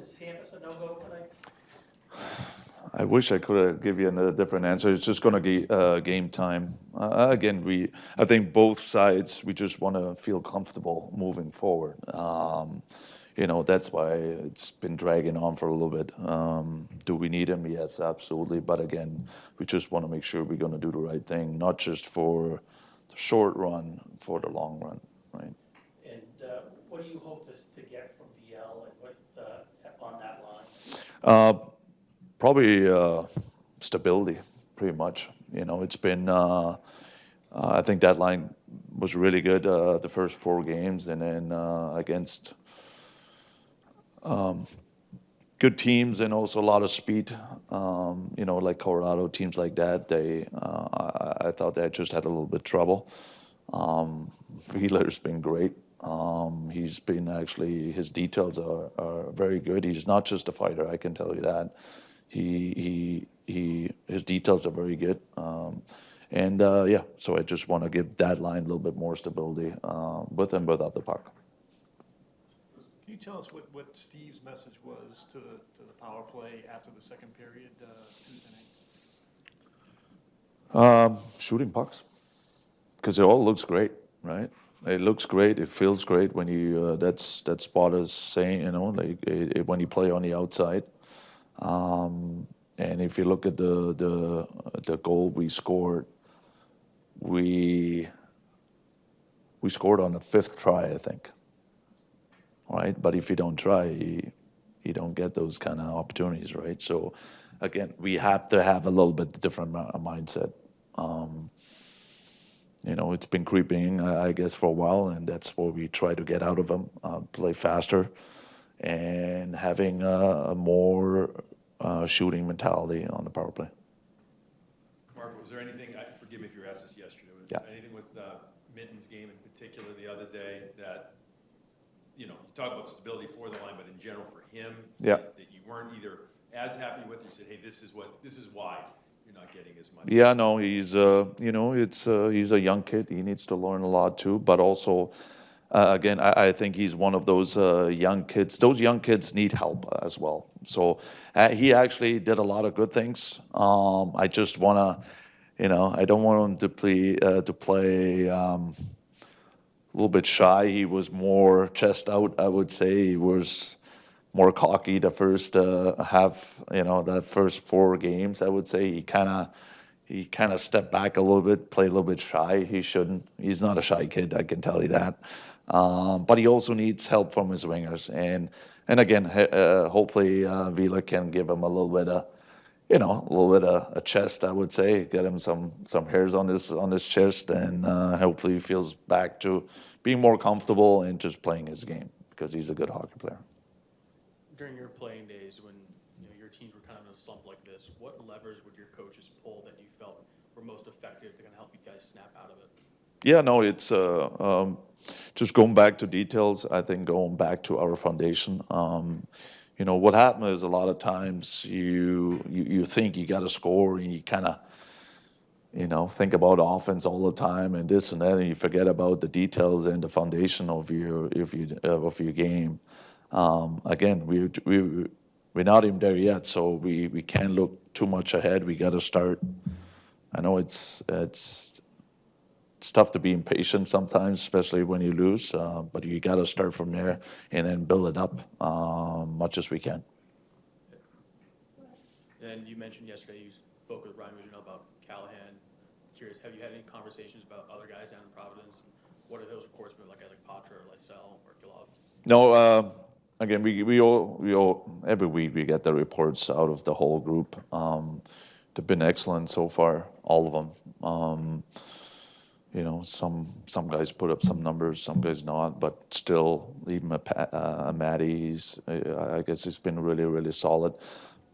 Is Hampus a no-go tonight? I wish I could have give you a different answer. It's just going to be game time. Again, I think both sides, we just want to feel comfortable moving forward. That's why it's been dragging on for a little bit. Do we need him? Yes, absolutely. But again, we just want to make sure we're going to do the right thing, not just for the short run, for the long run, right? And what do you hope to get from VL and what on that line? Probably stability, pretty much. It's been, I think that line was really good the first 4 games, and then against good teams and also a lot of speed, like Colorado, teams like that, I thought they just had a little bit of trouble. Wheeler's been great. He's been his details are very good. He's not just a fighter, I can tell you that. His details are very good. So I just want to give that line a little bit more stability with and without the puck. Can you tell us what Steve's message was to the power play after the second period Tuesday night? Shooting pucks, because it all looks great, right? It looks great. It feels great when you. That's Spot is saying, when you play on the outside. And if you look at the goal we scored, we scored on the 5th try, I think. Right, but if you don't try, you don't get those kind of opportunities, right? So, again, we have to have a little bit different mindset. It's been creeping, I guess, for a while, and that's what we try to get out of them: play faster, and having a more shooting mentality on the power play. Mark, was there anything? Forgive me if you were asked this yesterday. Was Yeah. there anything with Minton's game in particular the other day that? You talk about stability for the line, but in general for him, Yeah. that you weren't either as happy with, or you said, hey, this is why you're not getting as much. Yeah, no, he's a young kid. He needs to learn a lot too, but also, again, I think he's one of those young kids. Those young kids need help as well. So he actually did a lot of good things. I just want to, I don't want him to play a little bit shy. He was more chest out, I would say. He was more cocky the first half, the first 4 games, I would say. He kind of stepped back a little bit, played a little bit shy. He shouldn't. He's not a shy kid, I can tell you that. But he also needs help from his wingers. And again, hopefully Vila can give him a little bit of, a chest, I would say, get him some hairs on his chest, and hopefully he feels back to being more comfortable and just playing his game, because he's a good hockey player. During your playing days, when your teams were kind of in a slump like this, what levers would your coaches pull that you felt were most effective to kind of help you guys snap out of it? Yeah, no, it's just going back to details. I think going back to our foundation. What happened is a lot of times you think you got to score, and you kind of think about offense all the time and this and that, and you forget about the details and the foundation of your game. Again, we're not even there yet, so we can't look too much ahead. We got to start. I know it's tough to be impatient sometimes, especially when you lose, but you got to start from there and then build it up much as we can. And you mentioned yesterday you spoke with Ryan Vigino about Callahan. Curious, have you had any conversations about other guys down in Providence? What are those reports been like, guys like Patra or Lysell or Gilov? No, again, we all every week we get the reports out of the whole group. They've been excellent so far, all of them. Some guys put up some numbers, some guys not, but still, even Matty's, I guess it's been really, really solid.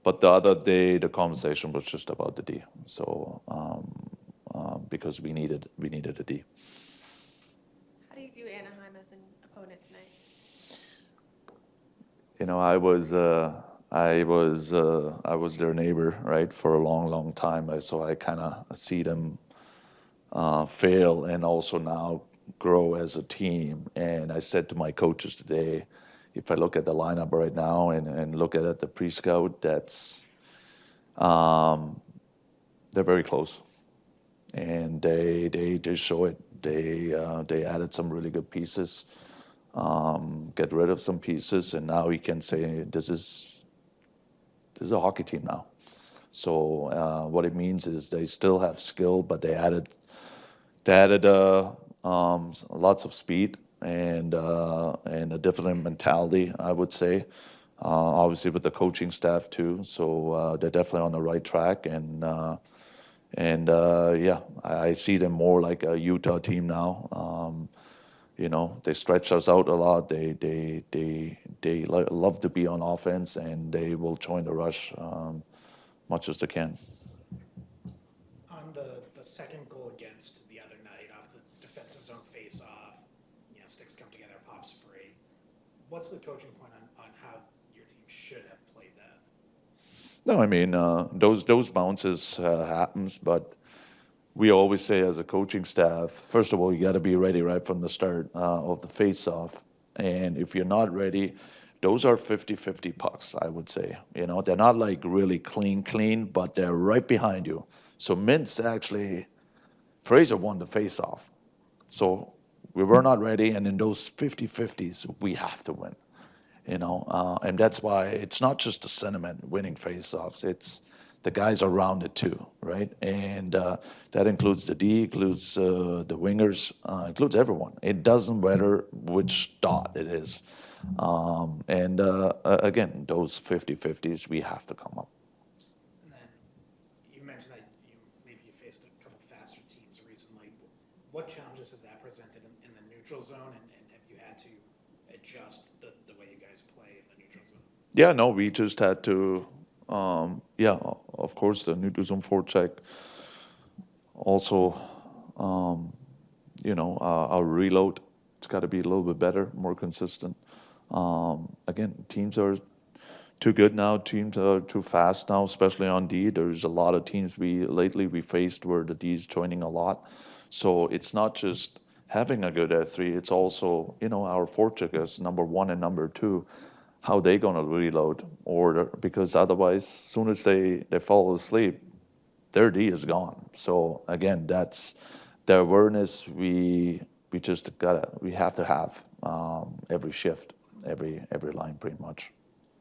But the other day, the conversation was just about the D. So because we needed a D. How do you view Anaheim as an opponent tonight? I was their neighbor, right, for a long, long time. So I kind of see them fail and also now grow as a team. And I said to my coaches today, if I look at the lineup right now and look at the pre-scout, they're very close, and they just show it. They added some really good pieces, get rid of some pieces, and now we can say this is a hockey team now. So what it means is they still have skill, but they added lots of speed and a different mentality, I would say. Obviously with the coaching staff too, so they're definitely on the right track. And yeah, I see them more like a Utah team now. They stretch us out a lot. They love to be on offense, and they will join the rush much as they can. On the second goal against the other night, off the defensive zone face-off, sticks come together, pops free. What's the coaching point on how your team should have played that? No, I mean those bounces happens, but we always say as a coaching staff, first of all, you got to be ready right from the start of the face-off, and if you're not ready, those are 50-50 pucks, I would say. They're not like really clean, but they're right behind you. So Fraser won the face-off. So we were not ready, and in those 50-50s, we have to win. And that's why it's not just the sentiment winning face-offs, it's the guys around it too, right? And that includes the D, includes the wingers, includes everyone. It doesn't matter which dot it is. Again, those 50-50s, we have to come up. And then you mentioned that maybe you faced a couple faster teams recently. What challenges has that presented in the neutral zone, and have you had to adjust the way you guys play in the neutral zone? Yeah, no, we just had to, of course, the neutral zone forecheck. Also, our reload, it's got to be a little bit better, more consistent. Again, teams are too good now. Teams are too fast now, especially on D. There's a lot of teams lately we faced where the D's joining a lot. So it's not just having a good F3. It's also, our forecheckers, number one and number two, how they going to reload, because otherwise, as soon as they fall asleep, their D is gone. So again, that's the awareness we have to have every shift, every line pretty much.